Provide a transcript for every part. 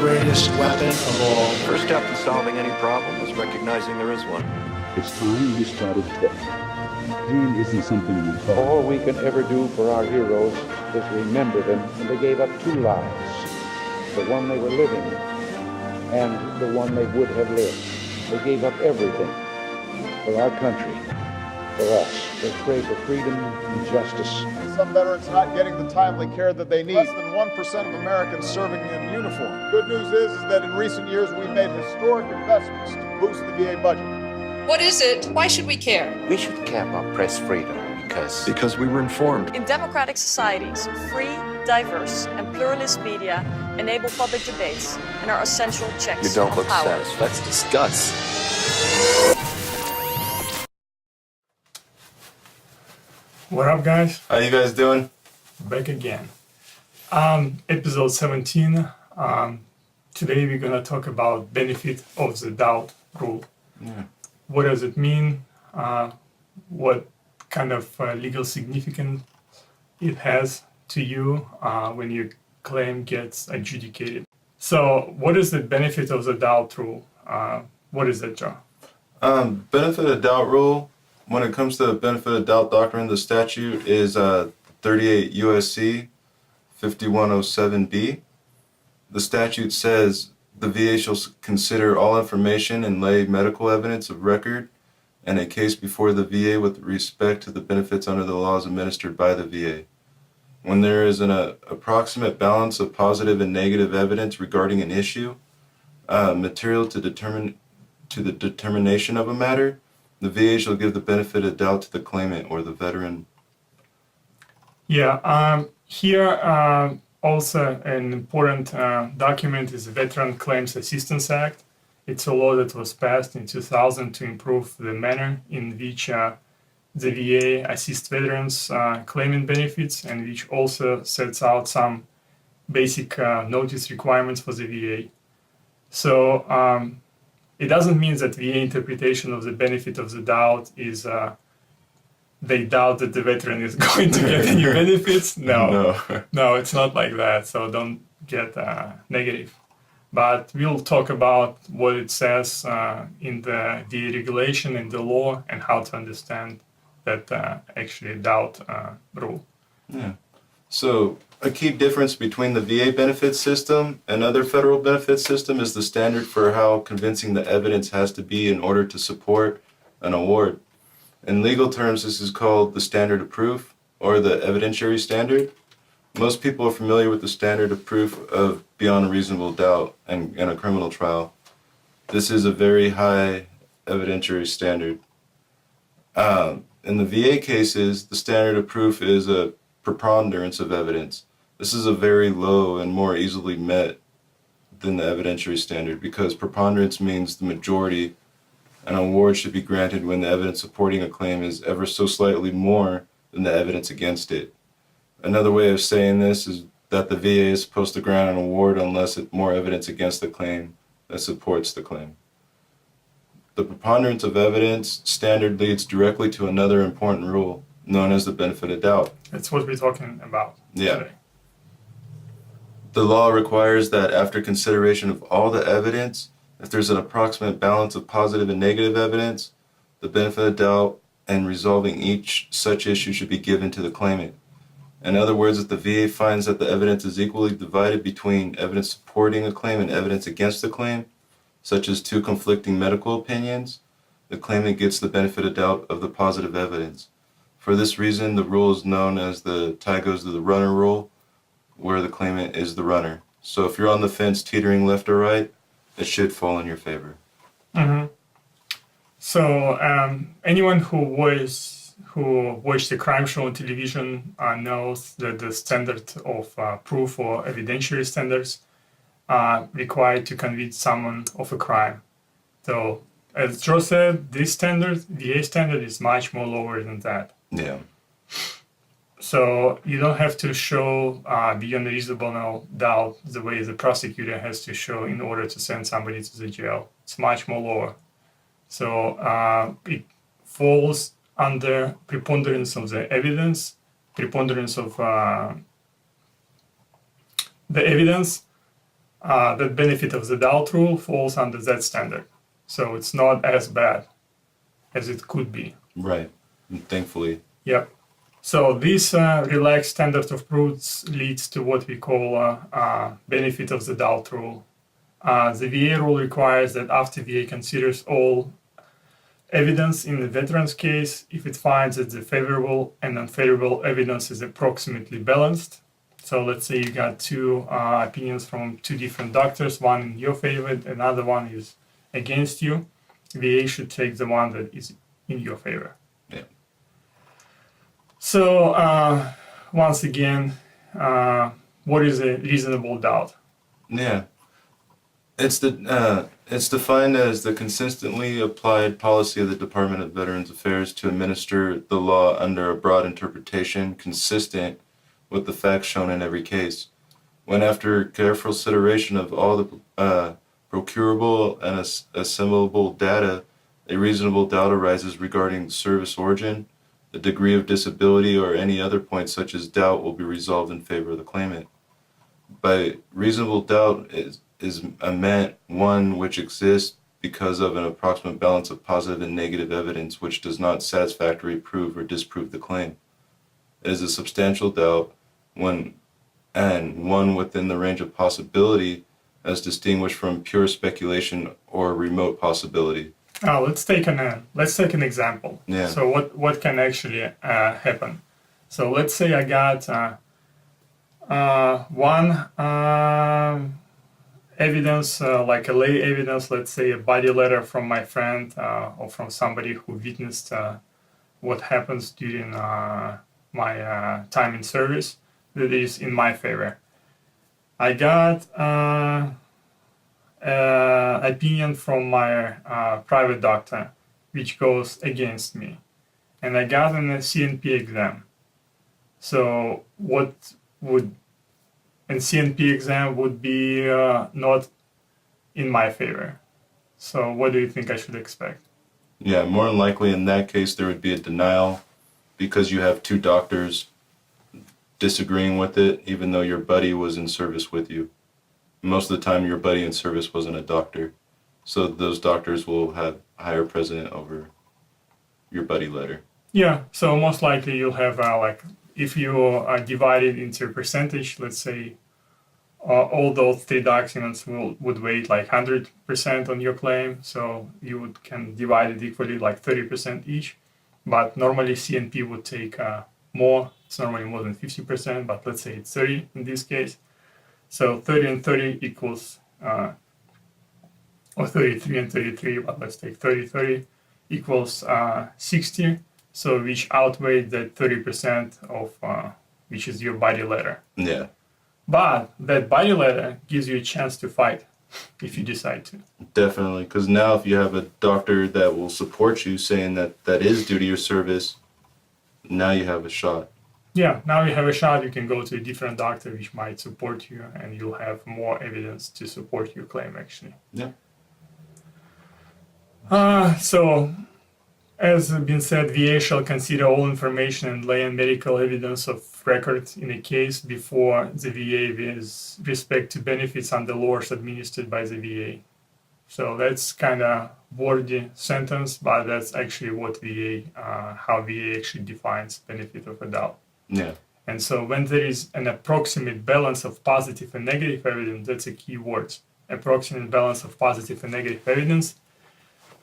greatest weapon of all. First step in solving any problem is recognizing there is one. It's time we started talking. Pain isn't something we talk. All we can ever do for our heroes is remember them when they gave up two lives, the one they were living and the one they would have lived. They gave up everything for our country, for us. They pray for freedom and justice. Some veterans not getting the timely care that they need. Less than 1% of Americans serving in uniform. Good news is that in recent years we've made historic investments to boost the VA budget. What is it? Why should we care? We should care about press freedom Because we were informed. In democratic societies, free, diverse, and pluralist media enable public debates and are essential checks You don't on look power. satisfied. Let's discuss. What up, guys? How you guys doing? Back again. Episode 17. Today we're gonna talk about benefit of the doubt rule. Yeah. What does it mean? What kind of legal significance it has to you when your claim gets adjudicated? So, what is the benefit of the doubt rule? What is that, John? Benefit of doubt rule. When it comes to benefit of doubt doctrine, the statute is 38 USC 5107B. The statute says the VA shall consider all information and lay medical evidence of record and a case before the VA with respect to the benefits under the laws administered by the VA. When there is an approximate balance of positive and negative evidence regarding an issue, material to the determination of a matter, the VA shall give the benefit of doubt to the claimant or the veteran. Yeah, here also an important document is the Veteran Claims Assistance Act. It's a law that was passed in 2000 to improve the manner in which the VA assists veterans claiming benefits, and which also sets out some basic notice requirements for the VA. So it doesn't mean that VA interpretation of the benefit of the doubt is they doubt that the veteran is going to get any benefits. No, it's not like that. So don't get negative. But we'll talk about what it says in the VA regulation and the law and how to understand that actually doubt rule. Yeah. So a key difference between the VA benefit system and other federal benefit system is the standard for how convincing the evidence has to be in order to support an award. In legal terms, this is called the standard of proof or the evidentiary standard. Most people are familiar with the standard of proof of beyond a reasonable doubt in a criminal trial. This is a very high evidentiary standard. In the VA cases, the standard of proof is a preponderance of evidence. This is a very low and more easily met than the evidentiary standard because preponderance means the majority. An award should be granted when the evidence supporting a claim is ever so slightly more than the evidence against it. Another way of saying this is that the VA is supposed to grant an award unless it's more evidence against the claim that supports the claim. The preponderance of evidence standard leads directly to another important rule known as the benefit of doubt. That's what we're talking about today. The law requires that after consideration of all the evidence, if there's an approximate balance of positive and negative evidence, the benefit of doubt and resolving each such issue should be given to the claimant. In other words, if the VA finds that the evidence is equally divided between evidence supporting a claim and evidence against the claim, such as two conflicting medical opinions, the claimant gets the benefit of doubt of the positive evidence. For this reason, the rule is known as the tie goes to the runner rule, where the claimant is the runner. So if you're on the fence teetering left or right, it should fall in your favor. Mm-hmm. So anyone who watched the crime show on television knows that the standard of proof or evidentiary standards are required to convict someone of a crime. So as Joe said, this standard, VA standard, is much more lower than that. Yeah. So you don't have to show beyond a reasonable doubt the way the prosecutor has to show in order to send somebody to the jail. It's much more lower. So it falls under preponderance of the evidence, preponderance of the evidence the benefit of the doubt rule falls under that standard. So it's not as bad as it could be. Right. And thankfully. Yep. So this relaxed standard of proofs leads to what we call benefit of the doubt rule. The VA rule requires that after VA considers all evidence in the veteran's case, if it finds that the favorable and unfavorable evidence is approximately balanced. So let's say you got two opinions from two different doctors, one in your favor, another one is against you. VA should take the one that is in your favor. Yeah. So once again, what is a reasonable doubt? Yeah. It's defined as the consistently applied policy of the Department of Veterans Affairs to administer the law under a broad interpretation consistent with the facts shown in every case. When after careful consideration of all the procurable and assemblable data, a reasonable doubt arises regarding service origin, the degree of disability, or any other point such as doubt will be resolved in favor of the claimant. By reasonable doubt is meant one which exists because of an approximate balance of positive and negative evidence which does not satisfactorily prove or disprove the claim. It is a substantial doubt one within the range of possibility as distinguished from pure speculation or remote possibility. Let's take an example. Yeah. So what can actually happen? So let's say I got one evidence, like a lay evidence, let's say a body letter from my friend or from somebody who witnessed what happens during my time in service that is in my favor. I got opinion from my private doctor which goes against me, and I got an CNP exam. So CNP exam would be not in my favor. So what do you think I should expect? Yeah, more than likely in that case there would be a denial because you have two doctors disagreeing with it, even though your buddy was in service with you. Most of the time your buddy in service wasn't a doctor. So those doctors will have higher precedent over your buddy letter. Yeah, so most likely you'll have if you divide it into a percentage, let's say all those three documents would weigh like 100% on your claim, so you can divide it equally, like 30% each. But normally CNP would take more. It's normally more than 50%, but let's say it's 30 in this case. So 30 and 30 equals, or 33 and 33, but let's take 30 equals 60. So which outweighs that 30% of which is your body letter. Yeah. But that body letter gives you a chance to fight if you decide to. Definitely, because now if you have a doctor that will support you saying that is due to your service, now you have a shot. Yeah, now you have a shot. You can go to a different doctor which might support you, and you'll have more evidence to support your claim actually. Yeah. So, as been said, VA shall consider all information and lay and medical evidence of record in a case before the VA with respect to benefits under laws administered by the VA. So that's kind of wordy sentence, but that's actually what how VA actually defines benefit of a doubt. Yeah. And so when there is an approximate balance of positive and negative evidence, that's a key word. Approximate balance of positive and negative evidence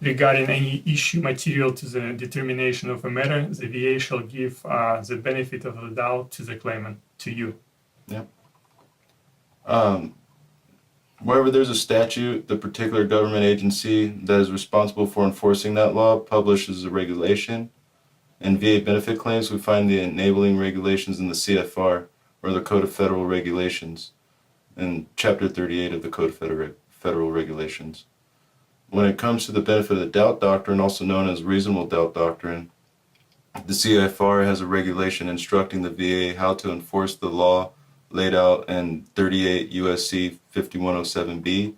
regarding any issue material to the determination of a matter, the VA shall give the benefit of the doubt to the claimant, to you. Yeah. Wherever there's a statute, the particular government agency that is responsible for enforcing that law publishes a regulation. In VA benefit claims, we find the enabling regulations in the CFR, or the Code of Federal Regulations, in Chapter 38 of the Code of Federal Regulations. When it comes to the benefit of the doubt doctrine, also known as reasonable doubt doctrine, the CFR has a regulation instructing the VA how to enforce the law laid out in 38 USC 5107B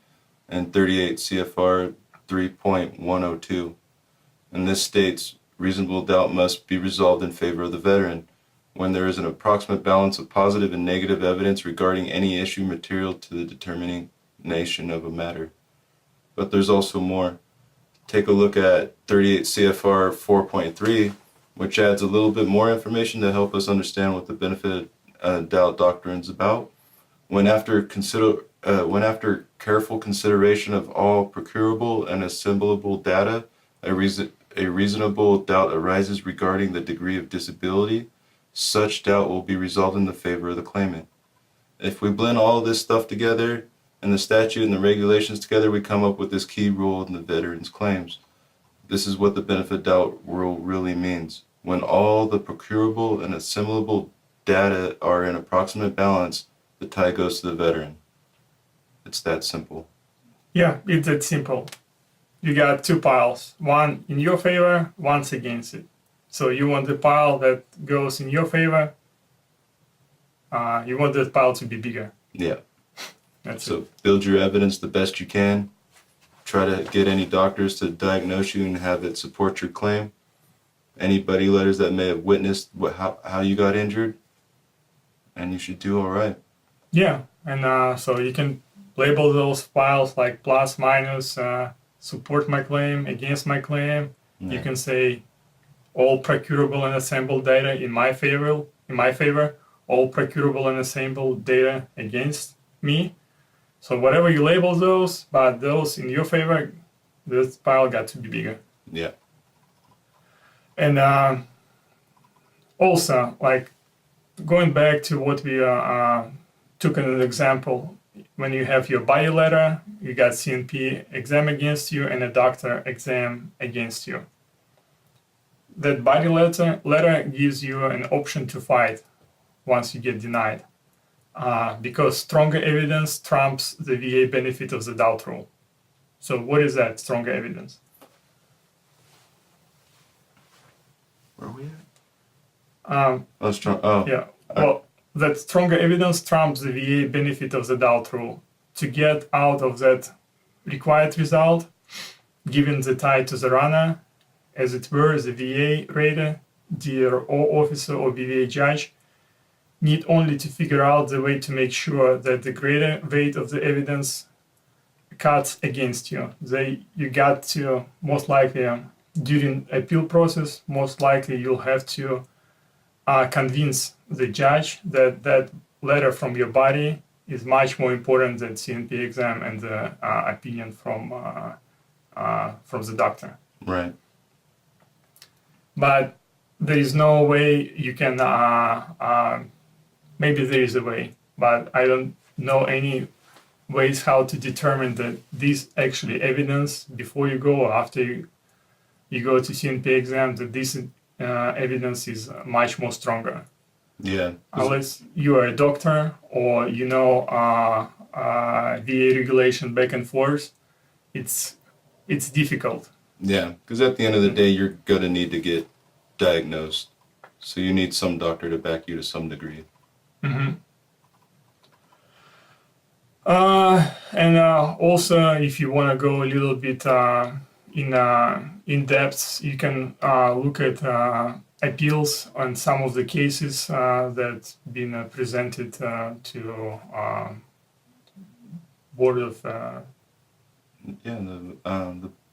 and 38 CFR 3.102. And this states, reasonable doubt must be resolved in favor of the veteran when there is an approximate balance of positive and negative evidence regarding any issue material to the determining designation of a matter. But there's also more. Take a look at 38 CFR 4.3, which adds a little bit more information to help us understand what the benefit of doubt doctrine is about. When after careful consideration of all procurable and assemblable data, a reasonable doubt arises regarding the degree of disability, such doubt will be resolved in the favor of the claimant. If we blend all of this stuff together, and the statute and the regulations together, we come up with this key rule in the veteran's claims. This is what the benefit doubt rule really means. When all the procurable and assimilable data are in approximate balance, the tie goes to the veteran. It's that simple. Yeah, it's that simple. You got two piles, one in your favor, one's against it. So you want the pile that goes in your favor, you want that pile to be bigger. Yeah. That's so it. Build your evidence the best you can. Try to get any doctors to diagnose you and have it support your claim. Any buddy letters that may have witnessed how you got injured, and you should do all right. Yeah, and so you can label those files like plus, minus, support my claim, against my claim. Yeah. You can say all procurable and assembled data in my favor, all procurable and assembled data against me. So whatever you label those, but those in your favor, this pile got to be bigger. Yeah. And also, like going back to what we took as an example, when you have your body letter, you got CNP exam against you and a doctor exam against you. That body letter gives you an option to fight once you get denied. Because stronger evidence trumps the VA benefit of the doubt rule. So what is that stronger evidence? Where are we at? Yeah. Well, that stronger evidence trumps the VA benefit of the doubt rule. To get out of that required result, given the tie to the runner, as it were, the VA rater, DRO officer, or VA judge, need only to figure out the way to make sure that the greater weight of the evidence cuts against you. You got to, most likely, during appeal process, most likely you'll have to convince the judge that that letter from your body is much more important than CNP exam and the opinion from the doctor. Right. But there is no way you can, maybe there is a way, but I don't know any ways how to determine that this actually evidence before you go or after you go to CNP exam, that this evidence is much more stronger. Yeah. Unless you are a doctor or you know VA regulation back and forth, it's difficult. Yeah, because at the end of the day, you're going to need to get diagnosed. So you need some doctor to back you to some degree. Mm-hmm. And also, if you want to go a little bit in depth, you can look at appeals on some of the cases that's been presented to Board of the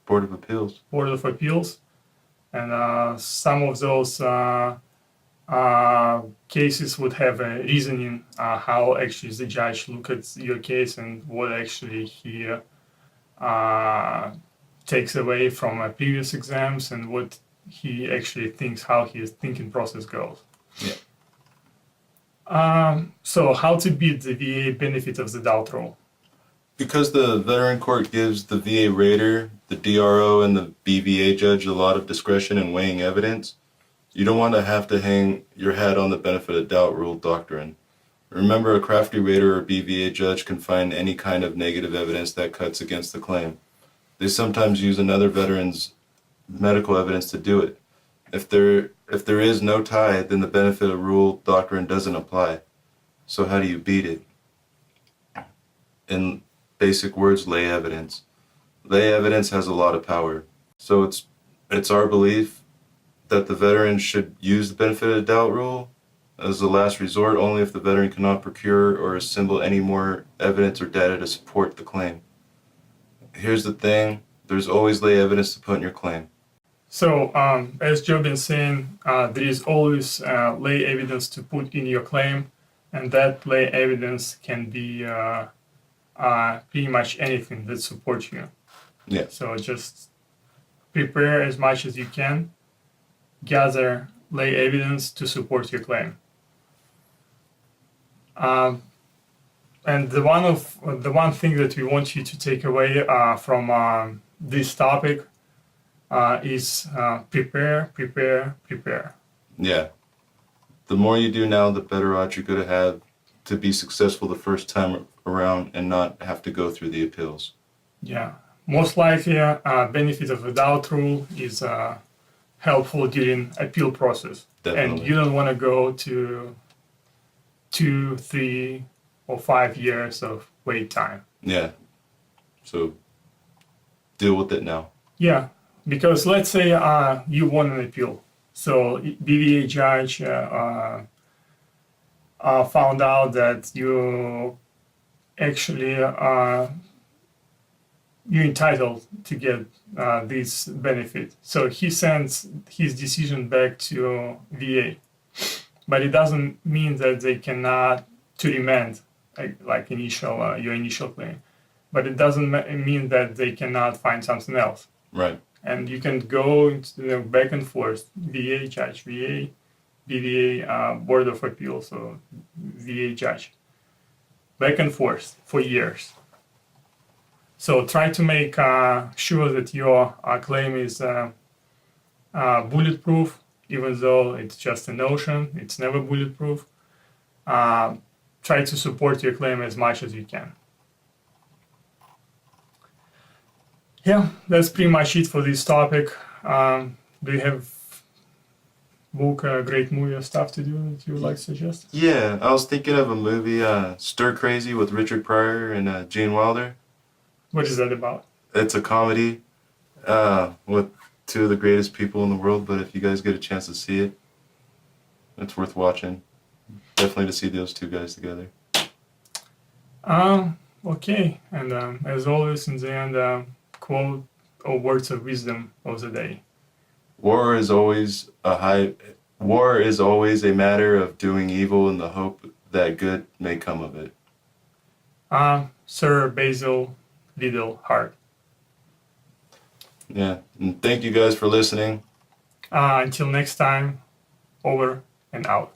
Board of Appeals. Board of Appeals, and some of those cases would have a reasoning how actually the judge look at your case and what actually he takes away from previous exams and what he actually thinks, how his thinking process goes. Yeah. So how to beat the VA benefit of the doubt rule? Because the veteran court gives the VA rater, the DRO, and the BVA judge a lot of discretion in weighing evidence, you don't want to have to hang your hat on the benefit of doubt rule doctrine. Remember, a crafty rater or BVA judge can find any kind of negative evidence that cuts against the claim. They sometimes use another veteran's medical evidence to do it. If there is no tie, then the benefit of rule doctrine doesn't apply. So how do you beat it? In basic words, lay evidence. Lay evidence has a lot of power. So it's our belief that the veteran should use the benefit of doubt rule as a last resort only if the veteran cannot procure or assemble any more evidence or data to support the claim. Here's the thing, there's always lay evidence to put in your claim. So, as Joe been saying, there is always lay evidence to put in your claim, and that lay evidence can be pretty much anything that supports you. Yeah. So just prepare as much as you can, gather lay evidence to support your claim. And the one thing that we want you to take away from this topic is prepare. Yeah. The more you do now, the better odds you're going to have to be successful the first time around and not have to go through the appeals. Yeah. Most likely, benefit of the doubt rule is helpful during appeal process. Definitely. And you don't want to go to 2, 3, or 5 years of wait time. Yeah. So deal with it now. Yeah, because let's say you won an appeal. So BVA judge found out that you actually you're entitled to get this benefit. So he sends his decision back to VA, but it doesn't mean that they cannot to remand like your initial claim. But it doesn't mean that they cannot find something else. Right. And you can go back and forth, VA judge, VA, BVA Board of Appeals, or VA judge, back and forth for years. So try to make sure that your claim is bulletproof, even though it's just a notion, it's never bulletproof. Try to support your claim as much as you can. Yeah, that's pretty much it for this topic. Do you have book, great movie or stuff to do that you would like to suggest? Yeah, I was thinking of a movie, Stir Crazy, with Richard Pryor and Gene Wilder. What is that about? It's a comedy with two of the greatest people in the world, but if you guys get a chance to see it, it's worth watching. Definitely to see those two guys together. Okay, and as always, in the end, quote or words of wisdom of the day. War is always a matter of doing evil in the hope that good may come of it. Sir Basil Liddell Hart. Yeah, and thank you guys for listening. Until next time, over and out.